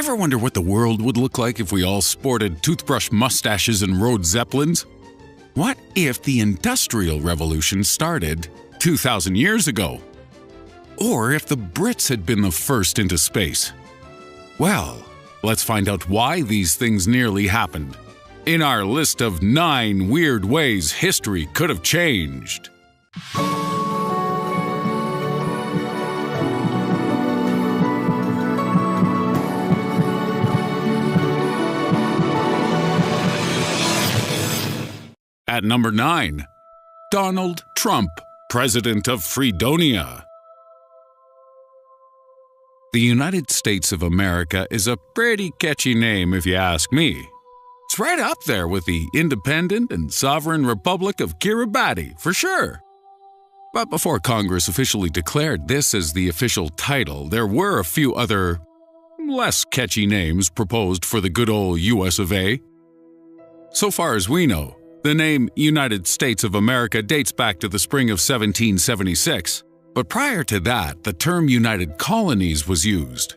Ever wonder what the world would look like if we all sported toothbrush mustaches and rode Zeppelins? What if the Industrial Revolution started 2,000 years ago? Or if the Brits had been the first into space? Well, let's find out why these things nearly happened in our list of 9 weird ways history could have changed. At number 9, Donald Trump, President of Fredonia. The United States of America is a pretty catchy name if you ask me. It's right up there with the independent and sovereign Republic of Kiribati, for sure. But before Congress officially declared this as the official title, there were a few other, less catchy names proposed for the good old US of A. So far as we know, the name United States of America dates back to the spring of 1776, but prior to that, the term United Colonies was used.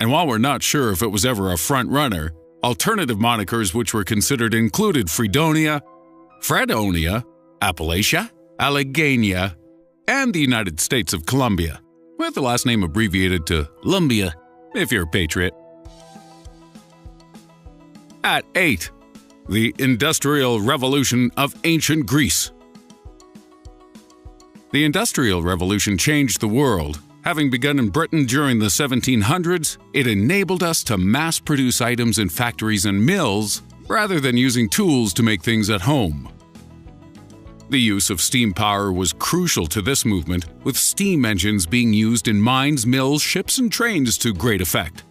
And while we're not sure if it was ever a front-runner, alternative monikers which were considered included Fredonia, Fredonia, Appalachia, Alleghania, and the United States of Colombia, with the last name abbreviated to Lumbia, if you're a patriot. At 8, the Industrial Revolution of Ancient Greece. The Industrial Revolution changed the world. Having begun in Britain during the 1700s, it enabled us to mass-produce items in factories and mills rather than using tools to make things at home. The use of steam power was crucial to this movement, with steam engines being used in mines, mills, ships, and trains to great effect.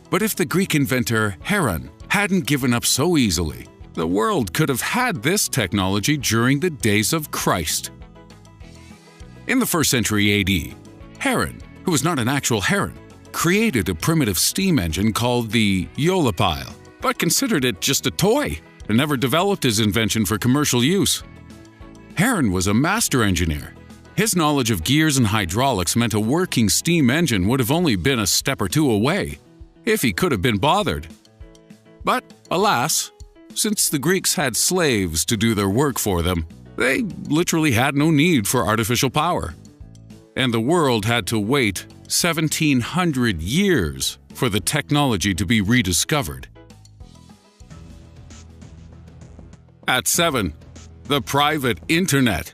But if the Greek inventor Heron hadn't given up so easily, the world could have had this technology during the days of Christ. In the 1st century AD, Heron, who was not an actual heron, created a primitive steam engine called the Eolipile, but considered it just a toy and never developed his invention for commercial use. Heron was a master engineer. His knowledge of gears and hydraulics meant a working steam engine would have only been a step or two away, if he could have been bothered. But, alas, since the Greeks had slaves to do their work for them, they literally had no need for artificial power. And the world had to wait 1,700 years for the technology to be rediscovered. At 7, the private internet.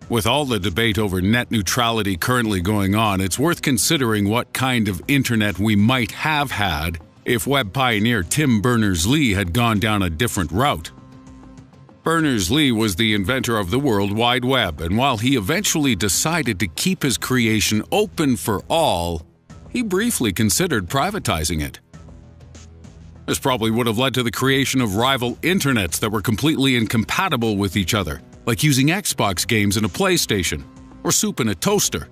With all the debate over net neutrality currently going on, it's worth considering what kind of internet we might have had if web pioneer Tim Berners-Lee had gone down a different route. Berners-Lee was the inventor of the World Wide Web, and while he eventually decided to keep his creation open for all, he briefly considered privatizing it. This probably would have led to the creation of rival internets that were completely incompatible with each other, like using Xbox games in a PlayStation, or soup in a toaster.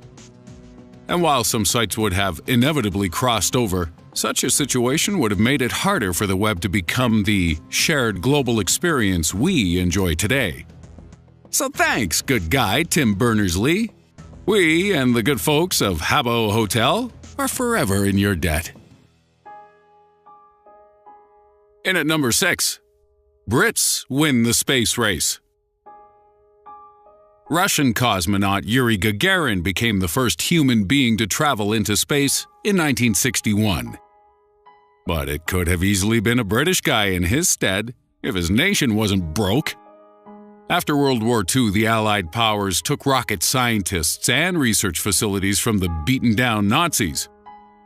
And while some sites would have inevitably crossed over, such a situation would have made it harder for the web to become the shared global experience we enjoy today. So thanks, good guy Tim Berners-Lee. We and the good folks of Habbo Hotel are forever in your debt. And at number 6, Brits win the space race. Russian cosmonaut Yuri Gagarin became the first human being to travel into space in 1961. But it could have easily been a British guy in his stead if his nation wasn't broke. After World War II, the Allied powers took rocket scientists and research facilities from the beaten-down Nazis.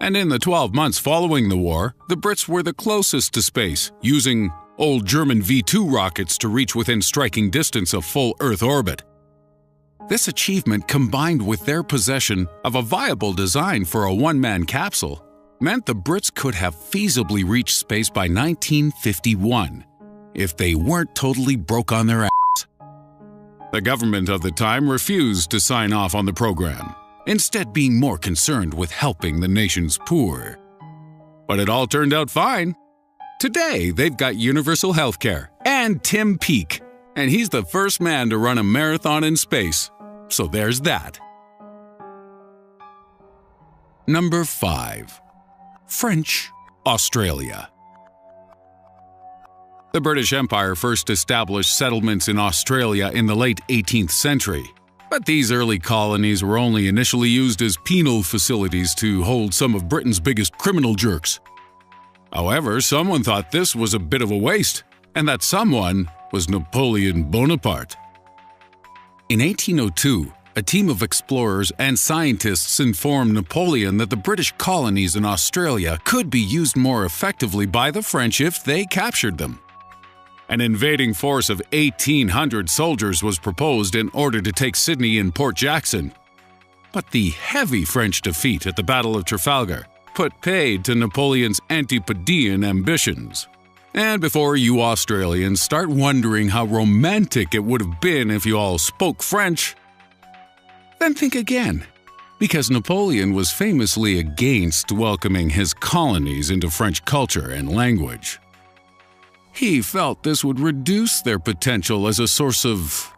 And in the 12 months following the war, the Brits were the closest to space, using old German V-2 rockets to reach within striking distance of full Earth orbit. This achievement, combined with their possession of a viable design for a one-man capsule, meant the Brits could have feasibly reached space by 1951, if they weren't totally broke on their ass. The government of the time refused to sign off on the program, instead being more concerned with helping the nation's poor. But it all turned out fine. Today, they've got universal healthcare and Tim Peake, and he's the first man to run a marathon in space. So there's that. Number 5. French Australia. The British Empire first established settlements in Australia in the late 18th century, but these early colonies were only initially used as penal facilities to hold some of Britain's biggest criminal jerks. However, someone thought this was a bit of a waste, and that someone was Napoleon Bonaparte. In 1802, a team of explorers and scientists informed Napoleon that the British colonies in Australia could be used more effectively by the French if they captured them. An invading force of 1,800 soldiers was proposed in order to take Sydney and Port Jackson. But the heavy French defeat at the Battle of Trafalgar put paid to Napoleon's Antipodean ambitions. And before you Australians start wondering how romantic it would have been if you all spoke French, then think again, because Napoleon was famously against welcoming his colonies into French culture and language. He felt this would reduce their potential as a source of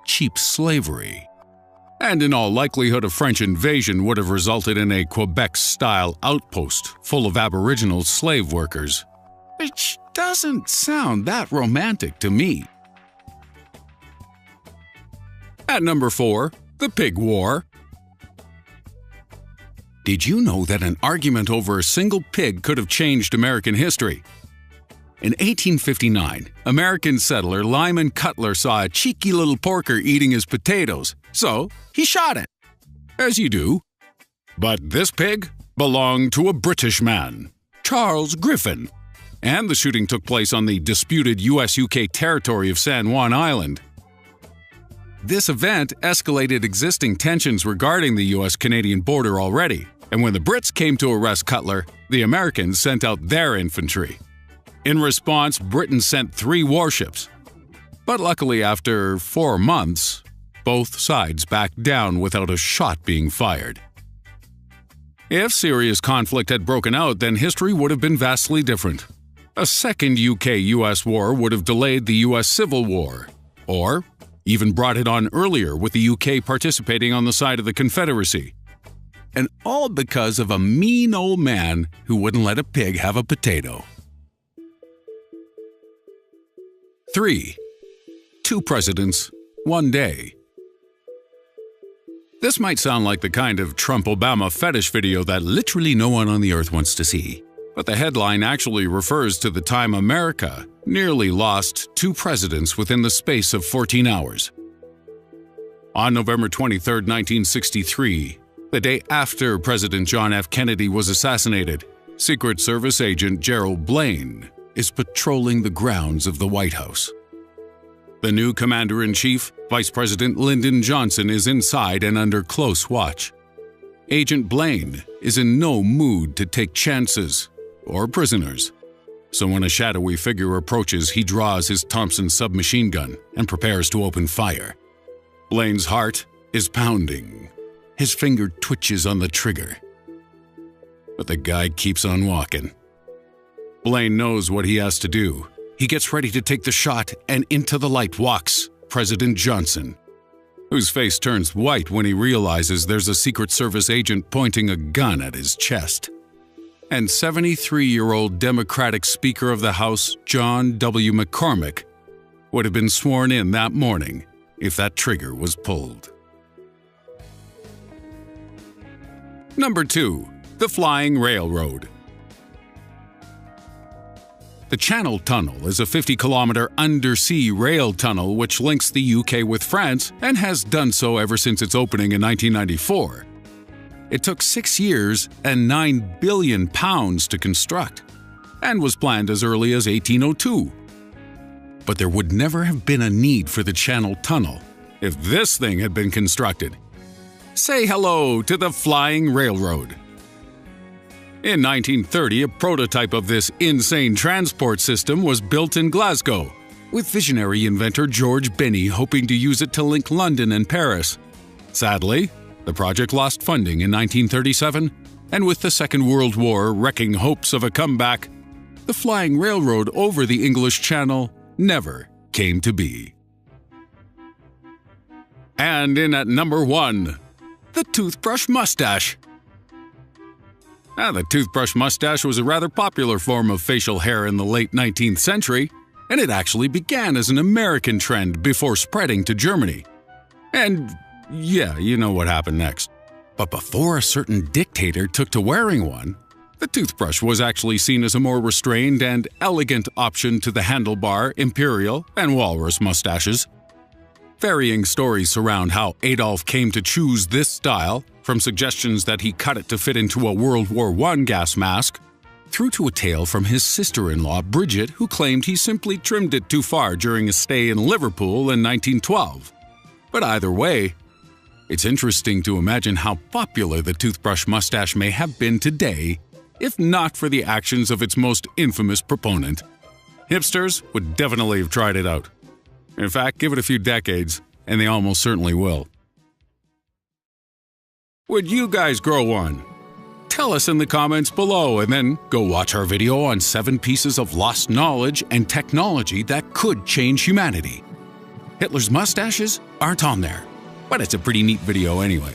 cheap slavery. And in all likelihood, a French invasion would have resulted in a Quebec-style outpost full of Aboriginal slave workers, which doesn't sound that romantic to me. At number 4, the Pig War. Did you know that an argument over a single pig could have changed American history? In 1859, American settler Lyman Cutler saw a cheeky little porker eating his potatoes, so he shot it. As you do. But this pig belonged to a British man, Charles Griffin, and the shooting took place on the disputed US-UK territory of San Juan Island. This event escalated existing tensions regarding the US-Canadian border already, and when the Brits came to arrest Cutler, the Americans sent out their infantry. In response, Britain sent 3 warships. But luckily, after 4 months, both sides backed down without a shot being fired. If serious conflict had broken out, then history would have been vastly different. A second UK-US war would have delayed the US Civil War, or even brought it on earlier with the UK participating on the side of the Confederacy. And all because of a mean old man who wouldn't let a pig have a potato. 3. 2 presidents, 1 day. This might sound like the kind of Trump-Obama fetish video that literally no one on the earth wants to see, but the headline actually refers to the time America nearly lost 2 presidents within the space of 14 hours. On November 23, 1963, the day after President John F. Kennedy was assassinated, Secret Service agent Gerald Blaine is patrolling the grounds of the White House. The new Commander-in-Chief, Vice President Lyndon Johnson, is inside and under close watch. Agent Blaine is in no mood to take chances or prisoners, so when a shadowy figure approaches, he draws his Thompson submachine gun and prepares to open fire. Blaine's heart is pounding. His finger twitches on the trigger. But the guy keeps on walking. Blaine knows what he has to do. He gets ready to take the shot, and into the light walks President Johnson, whose face turns white when he realizes there's a Secret Service agent pointing a gun at his chest. And 73-year-old Democratic Speaker of the House John W. McCormick would have been sworn in that morning if that trigger was pulled. Number 2. The Flying Railroad. The Channel Tunnel is a 50-kilometer undersea rail tunnel which links the UK with France and has done so ever since its opening in 1994. It took 6 years and £9 billion to construct, and was planned as early as 1802. But there would never have been a need for the Channel Tunnel if this thing had been constructed. Say hello to the Flying Railroad. In 1930, a prototype of this insane transport system was built in Glasgow, with visionary inventor George Binney hoping to use it to link London and Paris. Sadly, the project lost funding in 1937, and with the Second World War wrecking hopes of a comeback, the Flying Railroad over the English Channel never came to be. And in at number 1, the toothbrush mustache. The toothbrush mustache was a rather popular form of facial hair in the late 19th century, and it actually began as an American trend before spreading to Germany. And yeah, you know what happened next. But before a certain dictator took to wearing one, the toothbrush was actually seen as a more restrained and elegant option to the handlebar, imperial, and walrus mustaches. Varying stories surround how Adolf came to choose this style, from suggestions that he cut it to fit into a World War I gas mask, through to a tale from his sister-in-law Bridget, who claimed he simply trimmed it too far during a stay in Liverpool in 1912. But either way, it's interesting to imagine how popular the toothbrush mustache may have been today, if not for the actions of its most infamous proponent. Hipsters would definitely have tried it out. In fact, give it a few decades, and they almost certainly will. Would you guys grow one? Tell us in the comments below, and then go watch our video on 7 pieces of lost knowledge and technology that could change humanity. Hitler's mustaches aren't on there, but it's a pretty neat video anyway.